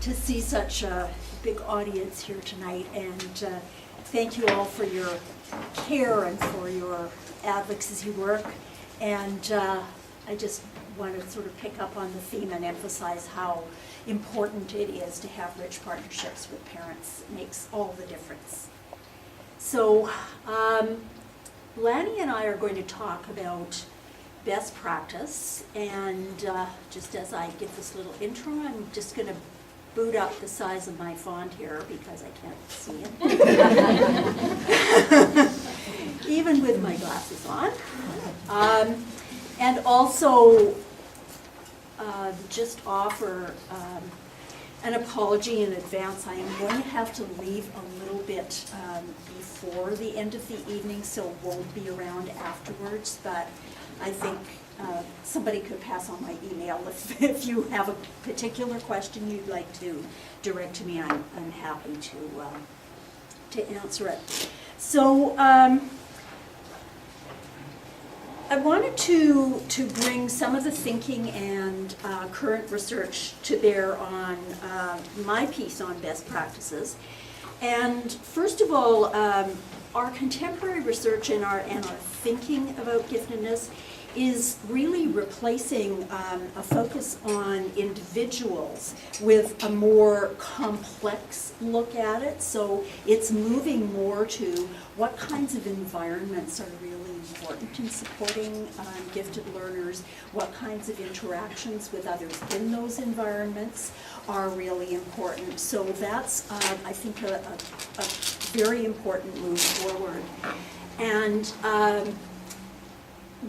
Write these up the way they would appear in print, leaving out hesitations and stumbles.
to see such a big audience here tonight, and thank you all for your care and for your advocacy work. And I just want to sort of pick up on the theme and emphasize how important it is to have rich partnerships with parents. It makes all the difference. So Lanny and I are going to talk about best practice, and just as I give this little intro, I'm just going to boot up the size of my font here because I can't see it, even with my glasses on. And also just offer an apology in advance. I am going to have to leave a little bit before the end of the evening, so won't be around afterwards, but I think somebody could pass on my email if you have a particular question you'd like to direct to me. I'm happy to answer it. So I wanted to bring some of the thinking and current research to bear on my piece on best practices. And first of all, our contemporary research and our thinking about giftedness is really replacing a focus on individuals with a more complex look at it. So it's moving more to what kinds of environments are really important in supporting gifted learners, what kinds of interactions with others in those environments are really important. So that's, I think, a very important move forward. And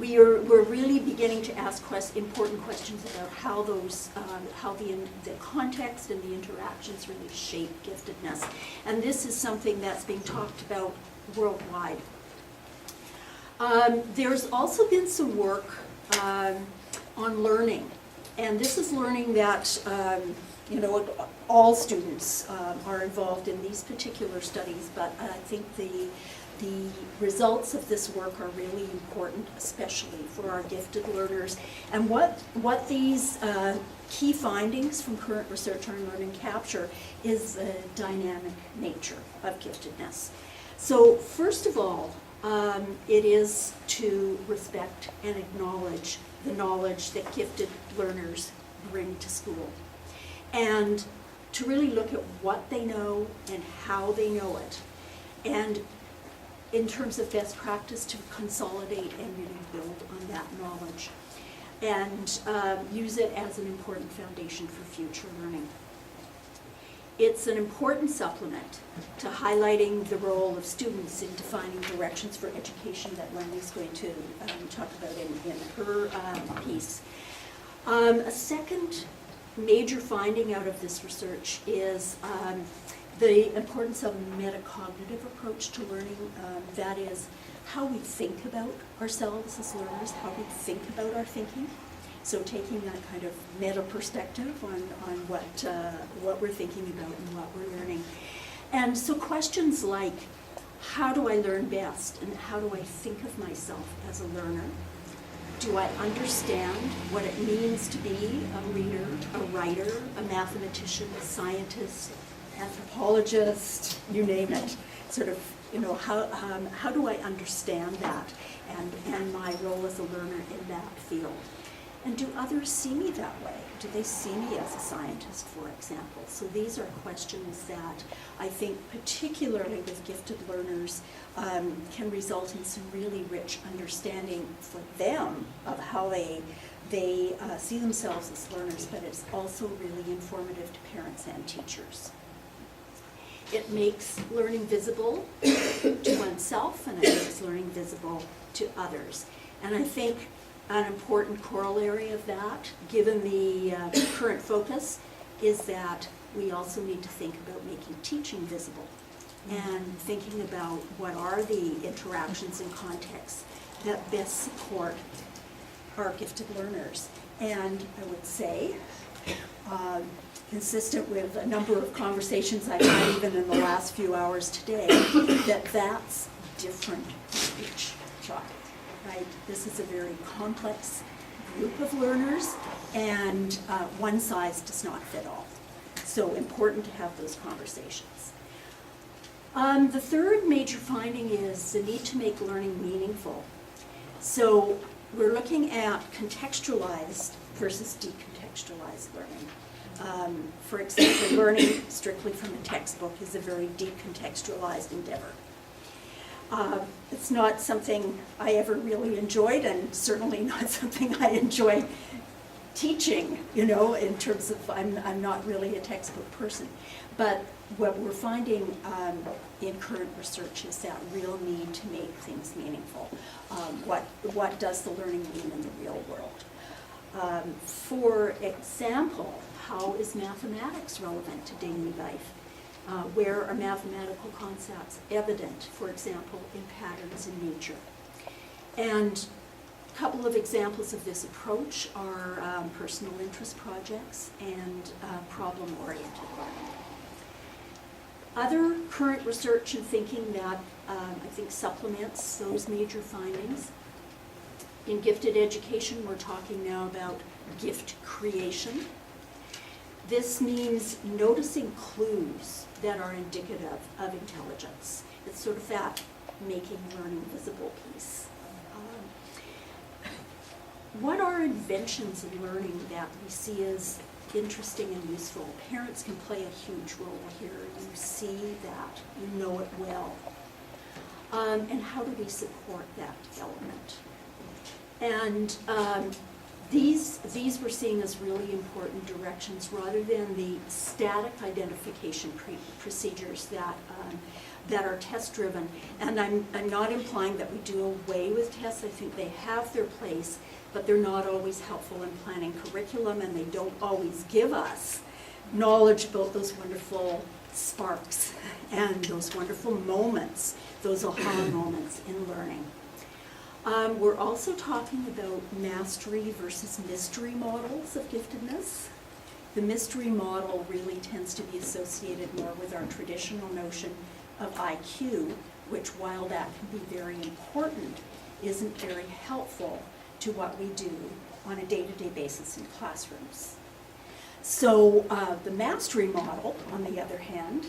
we're really beginning to ask important questions about how those, how the context and the interactions really shape giftedness. And this is something that's being talked about worldwide. There's also been some work on learning, and this is learning that you know, all students are involved in these particular studies, but I think the results of this work are really important, especially for our gifted learners. And what these key findings from current research on learning capture is the dynamic nature of giftedness. So first of all, it is to respect and acknowledge the knowledge that gifted learners bring to school, and to really look at what they know and how they know it, and in terms of best practice, to consolidate and really build on that knowledge, and use it as an important foundation for future learning. It's an important supplement to highlighting the role of students in defining directions for education that Lenny's going to talk about in her piece. A second major finding out of this research is the importance of a metacognitive approach to learning. That is, how we think about ourselves as learners, how we think about our thinking. So taking that kind of meta perspective on what we're thinking about and what we're learning. And so questions like, how do I learn best, and how do I think of myself as a learner? Do I understand what it means to be a reader, a writer, a mathematician, a scientist, anthropologist, you name it? Sort of, you know, how do I understand that and my role as a learner in that field? And do others see me that way? Do they see me as a scientist, for example? So these are questions that I think, particularly with gifted learners, can result in some really rich understanding for them of how they see themselves as learners, but it's also really informative to parents and teachers. It makes learning visible to oneself, and it makes learning visible to others. And I think an important corollary of that, given the current focus, is that we also need to think about making teaching visible and thinking about what are the interactions and contexts that best support our gifted learners. And I would say, consistent with a number of conversations I've had even in the last few hours today, that that's different for each child. Right? This is a very complex group of learners, and one size does not fit all. So important to have those conversations. The third major finding is the need to make learning meaningful. So we're looking at contextualized versus decontextualized learning. For example, learning strictly from a textbook is a very decontextualized endeavor. It's not something I ever really enjoyed, and certainly not something I enjoy teaching, you know, in terms of I'm not really a textbook person. But what we're finding in current research is that real need to make things meaningful. What does the learning mean in the real world? For example, how is mathematics relevant to daily life? Where are mathematical concepts evident, for example, in patterns in nature? And a couple of examples of this approach are personal interest projects and problem-oriented learning. Other current research and thinking that I think supplements those major findings. In gifted education, we're talking now about gift creation. This means noticing clues that are indicative of intelligence. It's sort of that making learning visible piece. What are inventions in learning that we see as interesting and useful? Parents can play a huge role here. You see that, you know it well. And how do we support that development? And these we're seeing as really important directions rather than the static identification procedures that are test-driven. And I'm not implying that we do away with tests. I think they have their place, but they're not always helpful in planning curriculum, and they don't always give us knowledge about those wonderful sparks and those wonderful moments, those aha moments in learning. We're also talking about mastery versus mystery models of giftedness. The mystery model really tends to be associated more with our traditional notion of IQ, which, while that can be very important, isn't very helpful to what we do on a day-to-day basis in classrooms. So the mastery model, on the other hand,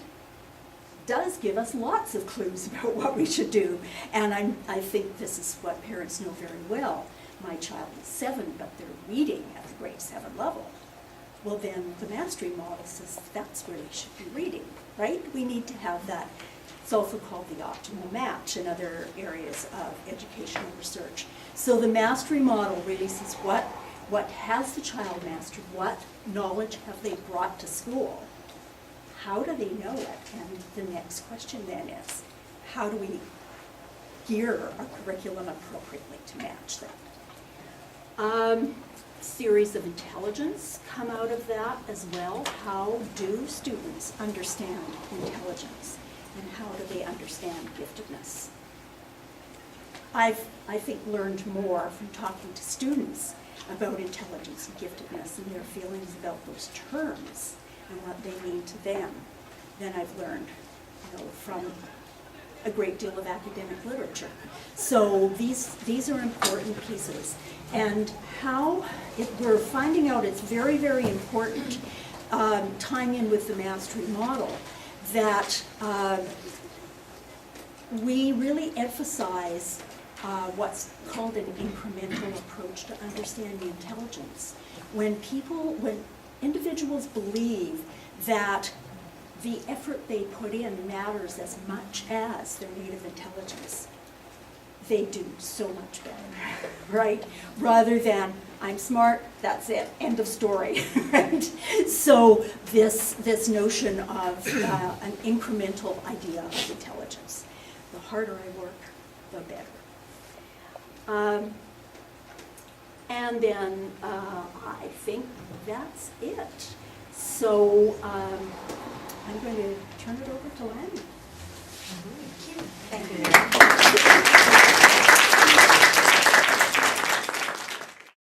does give us lots of clues about what we should do. And I think this is what parents know very well. My child is 7, but they're reading at the grade 7 level. Well, then the mastery model says that's where they should be reading, right? We need to have that. It's also called the optimal match in other areas of educational research. So the mastery model really says what has the child mastered? What knowledge have they brought to school? How do they know it? And the next question then is, how do we gear our curriculum appropriately to match that? Theories of intelligence come out of that as well. How do students understand intelligence? And how do they understand giftedness? I've, I think, learned more from talking to students about intelligence and giftedness and their feelings about those terms and what they mean to them than I've learned, you know, from a great deal of academic literature. So these are important pieces. And how we're finding out it's very, very important, tying in with the mastery model, that we really emphasize what's called an incremental approach to understanding intelligence. When individuals believe that the effort they put in matters as much as their native intelligence, they do so much better, right? Rather than, I'm smart, that's it, end of story, right? So this notion of an incremental idea of intelligence. The harder I work, the better. And then I think that's it. So I'm going to turn it over to Lanny. Thank you.